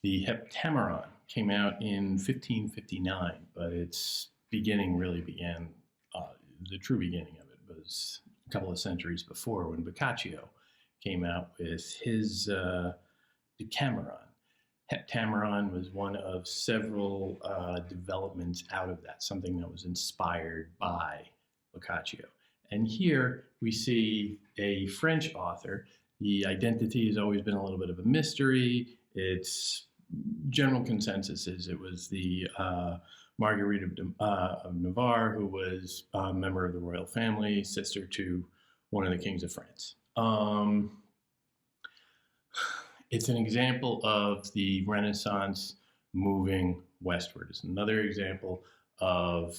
The Heptameron came out in 1559, but its beginning really began, the true beginning of it was a couple of centuries before when Boccaccio came out with his Decameron. Heptameron was one of several developments out of that, something that was inspired by Boccaccio. And here we see a French author. The identity has always been a little bit of a mystery. Its general consensus is it was the Marguerite of Navarre, who was a member of the royal family, sister to one of the kings of France. It's an example of the Renaissance moving westward. It's another example of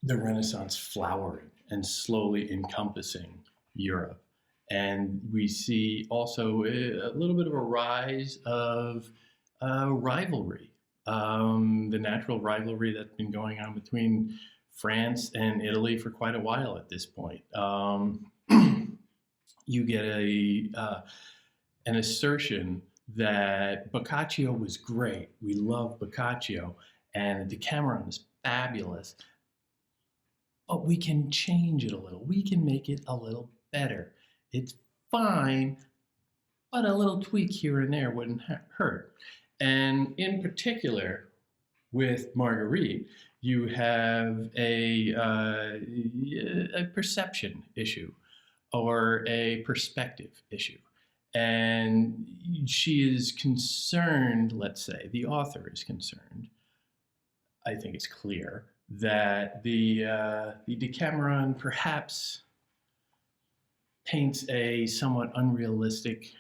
the Renaissance flowering and slowly encompassing Europe. And we see also a little bit of a rise of rivalry, the natural rivalry that's been going on between France and Italy for quite a while at this point. You get an assertion that Boccaccio was great. We love Boccaccio, and the Decameron is fabulous. But we can change it a little. We can make it a little better. It's fine, but a little tweak here and there wouldn't hurt. And in particular, with Marguerite, you have a perception issue or a perspective issue. And she is concerned, let's say, the author is concerned, I think it's clear, that the Decameron perhaps paints a somewhat unrealistic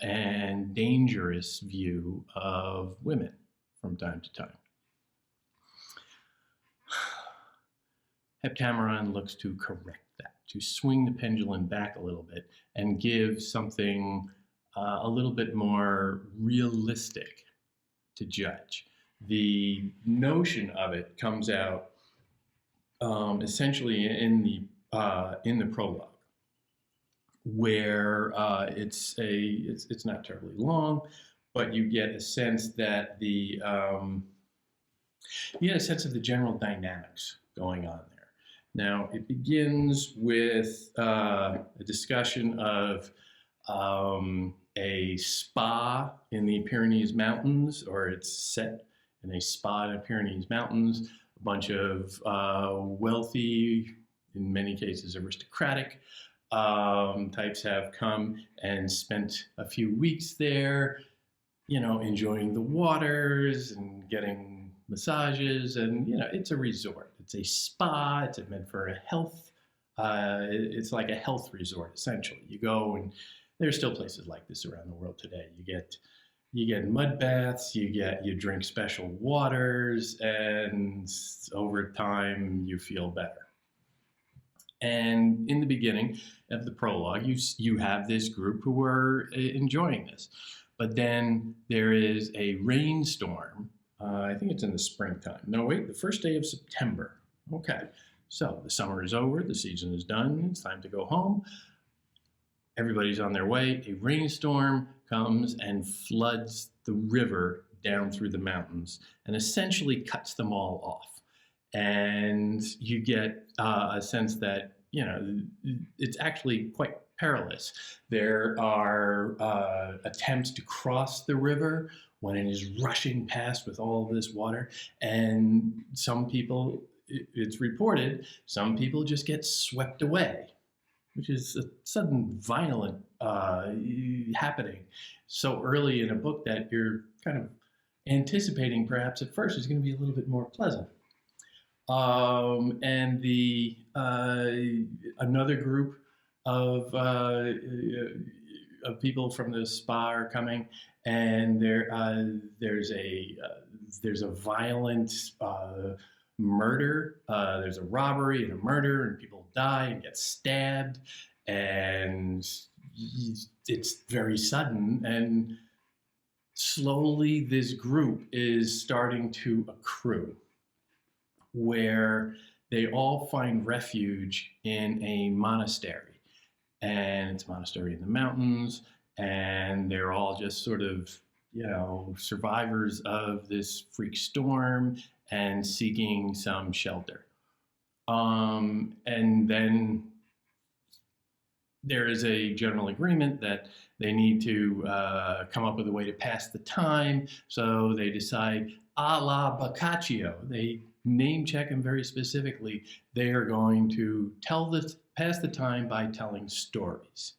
and dangerous view of women from time to time. Heptameron looks to correct that, to swing the pendulum back a little bit and give something a little bit more realistic to judge. The notion of it comes out essentially in the prologue, where it's not terribly long, but you get a sense that you get a sense of the general dynamics going on there. Now, it begins with a discussion of a spa in the Pyrenees Mountains, or it's set in a spa in the Pyrenees Mountains. A bunch of wealthy, in many cases aristocratic, types have come and spent a few weeks there, enjoying the waters and getting massages, and it's a resort. It's a spa. It's meant for a health. It's like a health resort essentially. You go, and there's still places like this around the world today. You get mud baths. You drink special waters, and over time you feel better. And in the beginning of the prologue, you have this group who are enjoying this. But then there is a rainstorm. I think it's in the springtime. No, wait, the first day of September. Okay, so the summer is over, the season is done, it's time to go home. Everybody's on their way. A rainstorm comes and floods the river down through the mountains and essentially cuts them all off. And you get a sense that, it's actually quite perilous. There are attempts to cross the river when it is rushing past with all of this water. And some people, it's reported, some people just get swept away, which is a sudden violent happening so early in a book that you're kind of anticipating perhaps at first is going to be a little bit more pleasant. And another group of people from the spa are coming, and there's a violent murder. There's a robbery and a murder, and people die and get stabbed, and it's very sudden. And slowly, this group is starting to accrue, where they all find refuge in a monastery. And it's a monastery in the mountains, and they're all just sort of, survivors of this freak storm and seeking some shelter. And then there is a general agreement that they need to come up with a way to pass the time. So they decide, a la Boccaccio, they name check him very specifically. They are going to pass the time by telling stories.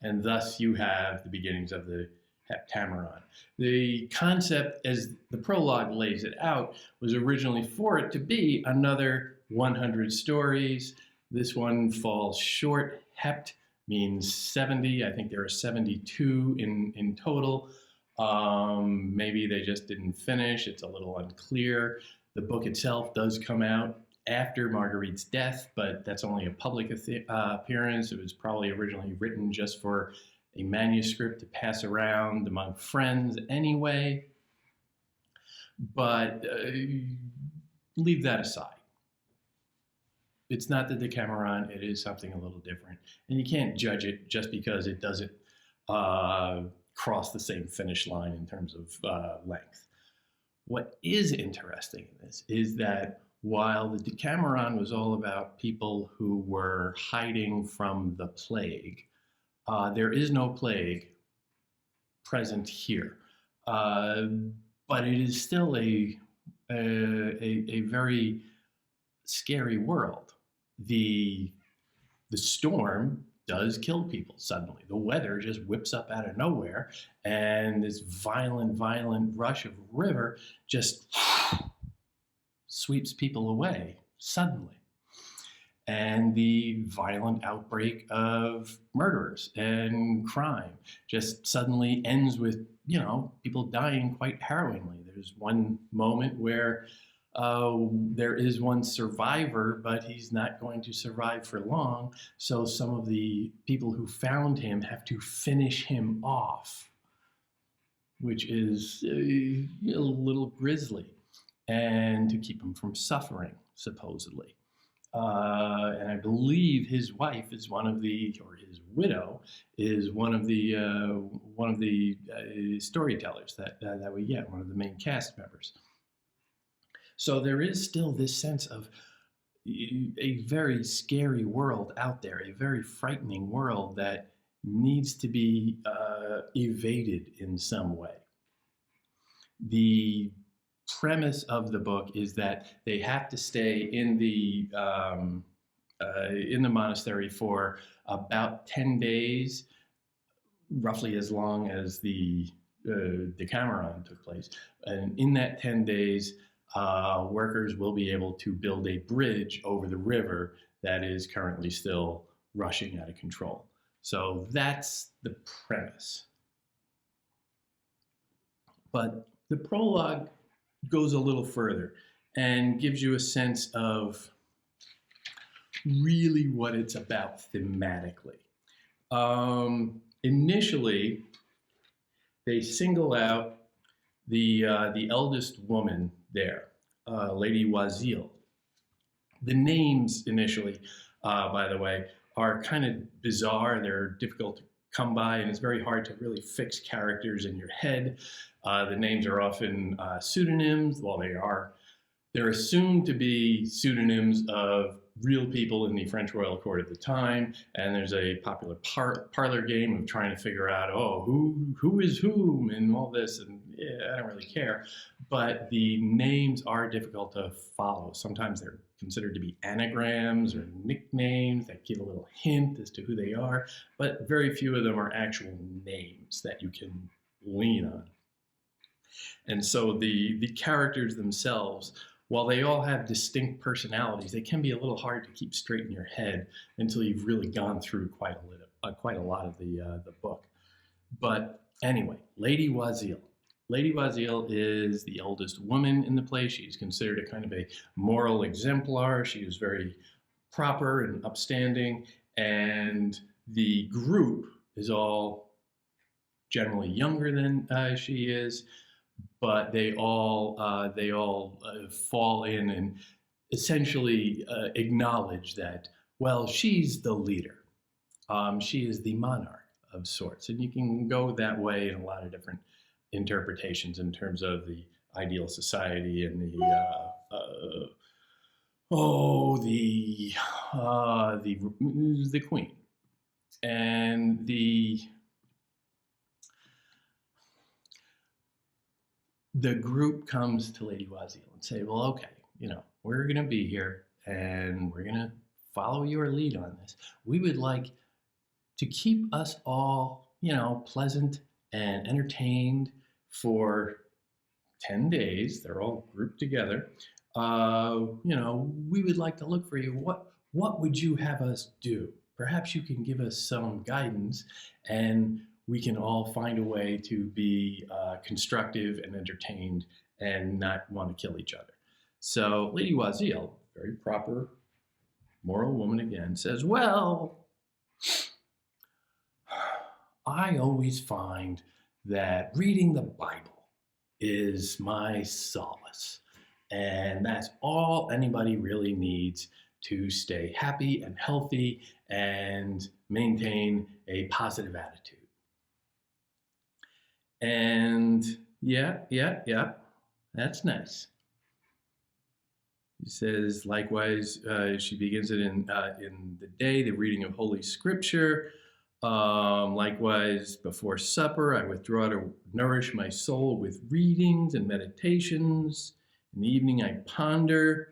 And thus you have the beginnings of the Heptameron. The concept, as the prologue lays it out, was originally for it to be another 100 stories. This one falls short. Hept means 70. I think there are 72 in total. Maybe they just didn't finish. It's a little unclear. The book itself does come out after Marguerite's death, but that's only a public appearance. It was probably originally written just for a manuscript to pass around among friends anyway. But leave that aside. It's not the Decameron, it is something a little different. And you can't judge it just because it doesn't cross the same finish line in terms of length. What is interesting in this is that while the Decameron was all about people who were hiding from the plague, there is no plague present here. But it is still a very scary world. The storm does kill people suddenly. The weather just whips up out of nowhere, and this violent rush of river just sweeps people away suddenly. And the violent outbreak of murderers and crime just suddenly ends with, people dying quite harrowingly. There's one moment where there is one survivor, but he's not going to survive for long. So some of the people who found him have to finish him off, which is a little grisly, and to keep him from suffering, supposedly. And I believe his wife is or his widow is one of the storytellers that we get, one of the main cast members. So there is still this sense of a very scary world out there, a very frightening world that needs to be evaded in some way. The premise of the book is that they have to stay in the monastery for about 10 days, roughly as long as the Decameron took place. And in that 10 days, workers will be able to build a bridge over the river that is currently still rushing out of control. So that's the premise. But the prologue goes a little further and gives you a sense of really what it's about thematically. Initially, they single out the eldest woman there, Lady Oisille. The names initially, by the way, are kind of bizarre. They're difficult to come by, and it's very hard to really fix characters in your head. The names are often pseudonyms. Well, they're assumed to be pseudonyms of real people in the French royal court at the time, and there's a popular parlor game of trying to figure out, who is whom and all this, and yeah, I don't really care. But the names are difficult to follow. Sometimes they're considered to be anagrams or nicknames that give a little hint as to who they are, but very few of them are actual names that you can lean on. And so the characters themselves, while they all have distinct personalities, they can be a little hard to keep straight in your head until you've really gone through quite a lot of the book. But anyway, Lady Oisille. Lady Oisille is the oldest woman in the play. She's considered a kind of a moral exemplar. She is very proper and upstanding, and the group is all generally younger than she is. But they all fall in and essentially acknowledge that, well, she's the leader. She is the monarch of sorts. And you can go that way in a lot of different interpretations in terms of the ideal society and the queen. And the group comes to Lady Wazil and say, well, okay, we're going to be here and we're going to follow your lead on this. We would like to keep us all, pleasant and entertained for 10 days. They're all grouped together. We would like to look for you. What would you have us do? Perhaps you can give us some guidance, and we can all find a way to be constructive and entertained and not want to kill each other. So Lady Wazil, very proper, moral woman again, says, well, I always find that reading the Bible is my solace. And that's all anybody really needs to stay happy and healthy and maintain a positive attitude. And yeah, that's nice. He says, likewise, she begins it in the day, the reading of Holy Scripture. Likewise, before supper, I withdraw to nourish my soul with readings and meditations. In the evening, I ponder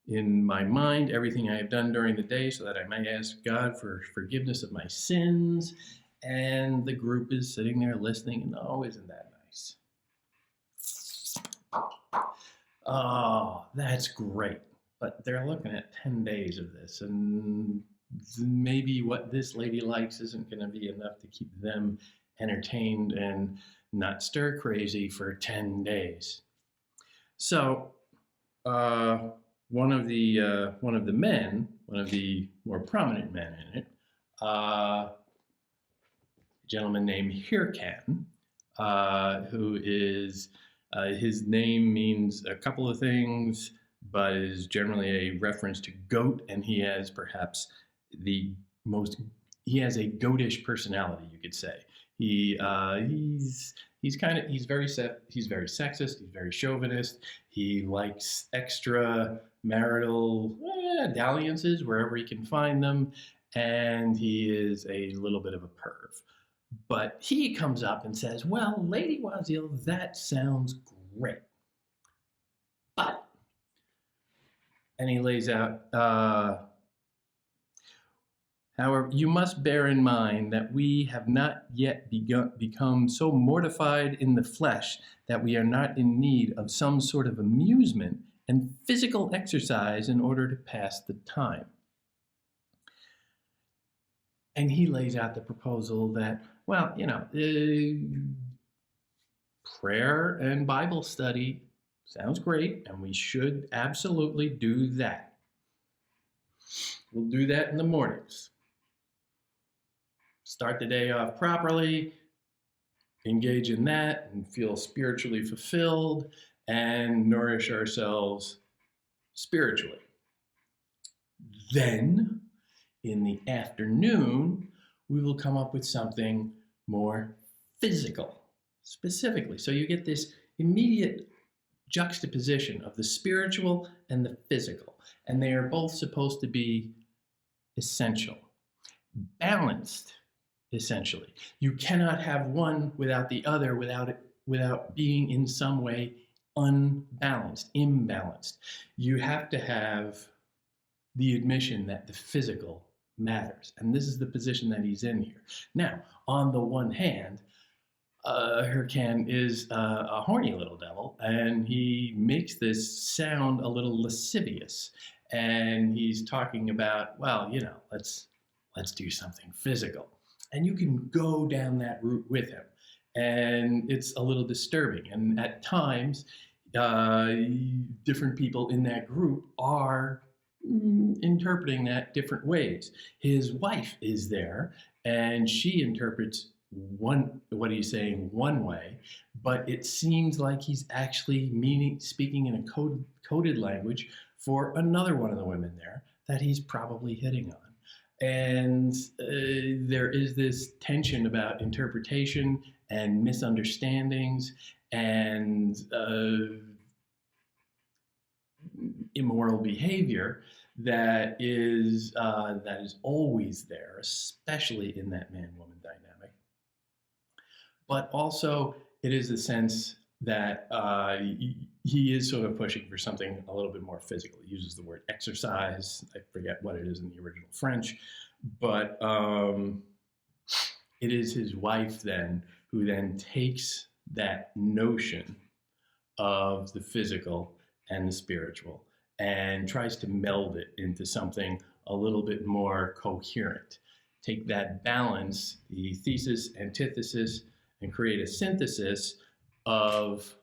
in my mind everything I have done during the day so that I may ask God for forgiveness of my sins. And the group is sitting there listening, and oh, isn't that nice? Oh, that's great. But they're looking at 10 days of this, and maybe what this lady likes isn't going to be enough to keep them entertained and not stir crazy for 10 days. So one of the men, one of the more prominent men in it, a gentleman named Hircan, who is his name means a couple of things, but is generally a reference to goat, and he has perhaps he has a goatish personality, you could say. He's very sexist, he's very chauvinist, he likes extra marital dalliances wherever he can find them, and he is a little bit of a perv. But he comes up and says, well, Lady Wazil, that sounds great. But, and he lays out, however, you must bear in mind that we have not yet become so mortified in the flesh that we are not in need of some sort of amusement and physical exercise in order to pass the time. And he lays out the proposal that, well, prayer and Bible study sounds great, and we should absolutely do that. We'll do that in the mornings. Start the day off properly, engage in that, and feel spiritually fulfilled, and nourish ourselves spiritually. Then, in the afternoon, we will come up with something more physical, specifically. So you get this immediate juxtaposition of the spiritual and the physical, and they are both supposed to be essential, balanced, essentially. You cannot have one without the other, without being in some way unbalanced, imbalanced. You have to have the admission that the physical matters, and this is the position that he's in here. Now, on the one hand, Hircan is a horny little devil, and he makes this sound a little lascivious, and he's talking about, well, let's do something physical. And you can go down that route with him, and it's a little disturbing. And at times, different people in that group are interpreting that different ways. His wife is there, and she interprets what he's saying one way, but it seems like he's actually speaking in a coded language for another one of the women there that he's probably hitting on. And there is this tension about interpretation and misunderstandings and immoral behavior that is always there, especially in that man-woman dynamic. But also, it is the sense that he is sort of pushing for something a little bit more physical. He uses the word exercise. I forget what it is in the original French, but it is his wife then who then takes that notion of the physical and the spiritual and tries to meld it into something a little bit more coherent. Take that balance, the thesis, antithesis, and create a synthesis of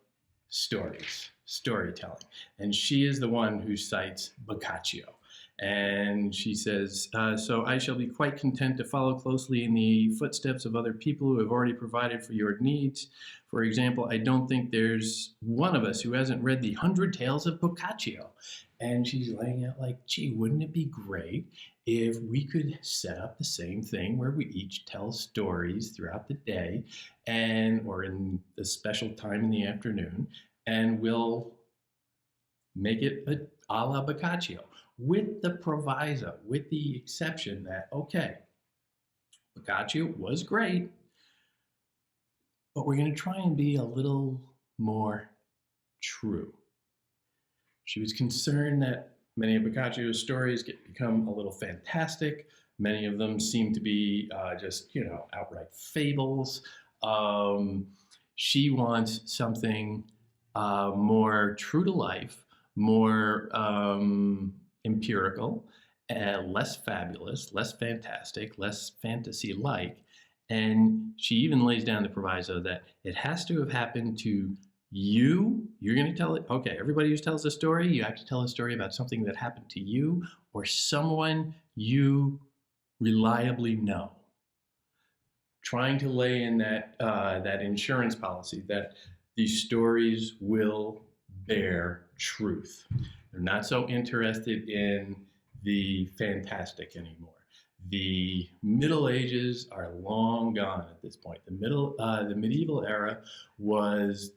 storytelling. And she is the one who cites Boccaccio. And she says, so I shall be quite content to follow closely in the footsteps of other people who have already provided for your needs. For example, I don't think there's one of us who hasn't read the 100 Tales of Boccaccio. And she's laying out like, gee, wouldn't it be great if we could set up the same thing where we each tell stories throughout the day or in a special time in the afternoon, and we'll make it a la Boccaccio, with the proviso, with the exception that, okay, Boccaccio was great, but we're going to try and be a little more true. She was concerned that many of Boccaccio's stories become a little fantastic. Many of them seem to be just, outright fables. She wants something more true to life, more empirical, less fabulous, less fantastic, less fantasy-like. And she even lays down the proviso that it has to have happened to you. You're going to tell it. Okay, everybody who tells a story, you have to tell a story about something that happened to you or someone you reliably know. Trying to lay in that insurance policy that these stories will bear truth. They're not so interested in the fantastic anymore. The Middle Ages are long gone at this point. The medieval era was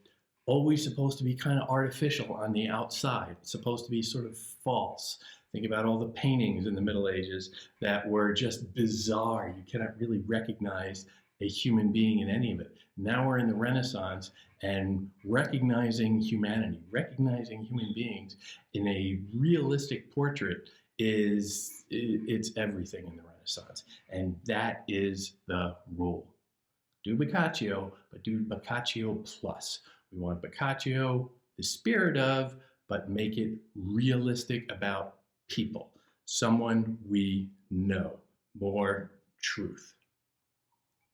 always supposed to be kind of artificial on the outside. It's supposed to be sort of false. Think about all the paintings in the Middle Ages that were just bizarre. You cannot really recognize a human being in any of it. Now we're in the Renaissance, and recognizing humanity, recognizing human beings in a realistic portrait it's everything in the Renaissance. And that is the rule. Do Boccaccio, but do Boccaccio plus. We want Boccaccio, the spirit of, but make it realistic about people. Someone we know. More truth.